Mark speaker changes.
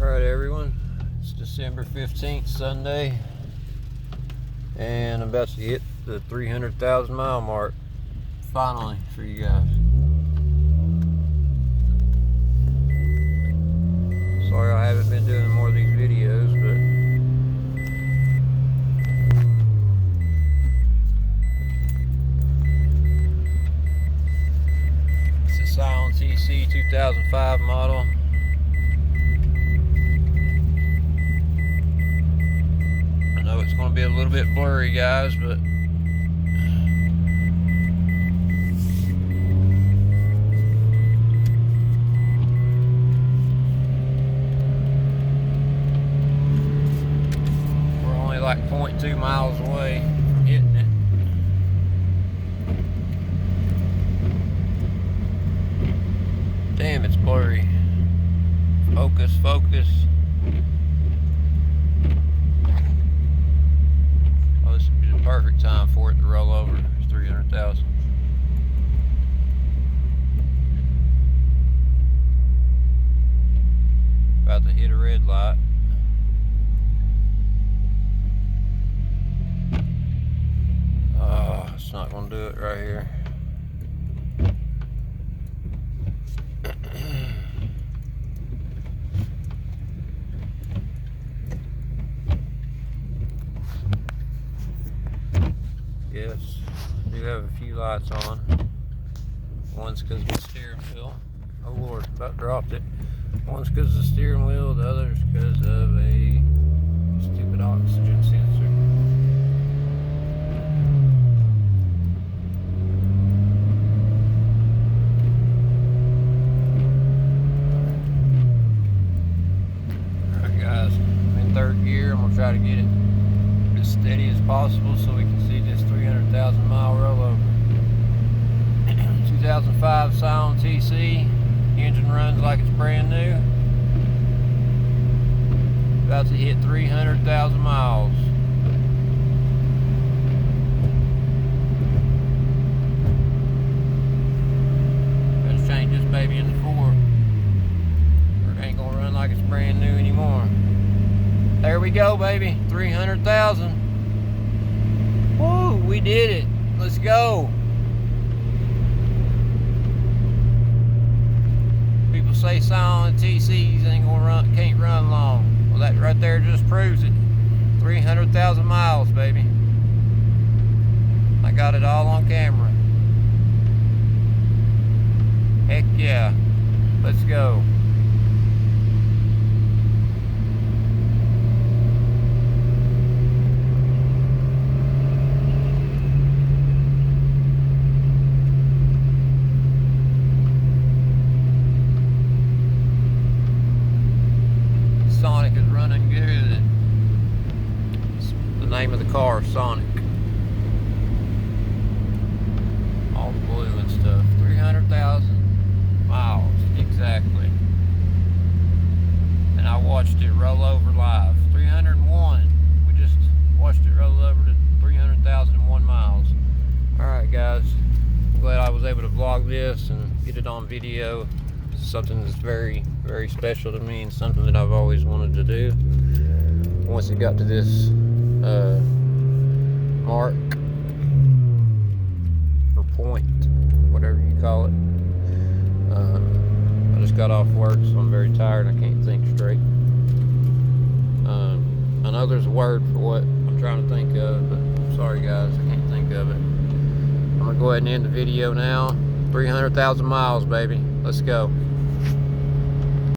Speaker 1: Alright everyone, it's December 15th, Sunday, and I'm about to hit the 300,000 mile mark, finally, for you guys. Sorry I haven't been doing more of these videos, but it's a Scion TC 2005 model. It's going to be a little bit blurry, guys, but we're only like 0.2 miles away from hitting it. Damn, it's blurry. Focus, focus. This would be the perfect time for it to roll over. It's 300,000. About to hit a red light. Oh, it's not going to do it right here. Yes, I do have a few lights on. One's because of the steering wheel. Oh Lord, about dropped it. One's because of the steering wheel, the other's because of a stupid oxygen sensor. Alright guys, I'm in third gear. I'm going to try to get it as steady as possible so we can see this 300,000 mile rollover. 2005 Scion TC, engine runs like it's brand new. About to hit 300,000 miles. Let's change this baby into 4. Or it ain't gonna run like it's brand new anymore. There we go, baby. 300,000. Woo, we did it. Let's go. People say Scion TCs ain't gonna run, can't run long. Well, that right there just proves it. 300,000 miles, baby. I got it all on camera. Heck yeah. Let's go. Sonic is running good. It's the name of the car, Sonic. All blue and stuff. 300,000 miles, exactly. And I watched it roll over live. 301. We just watched it roll over to 300,001 miles. Alright guys, glad I was able to vlog this and get it on video. Something that's very, very special to me and something that I've always wanted to do. Once it got to this mark or point, whatever you call it, I just got off work, so I'm very tired and I can't think straight. I know there's a word for what I'm trying to think of, but I'm sorry guys, I can't think of it. I'm gonna go ahead and end the video now. 300,000 miles, baby. Let's go.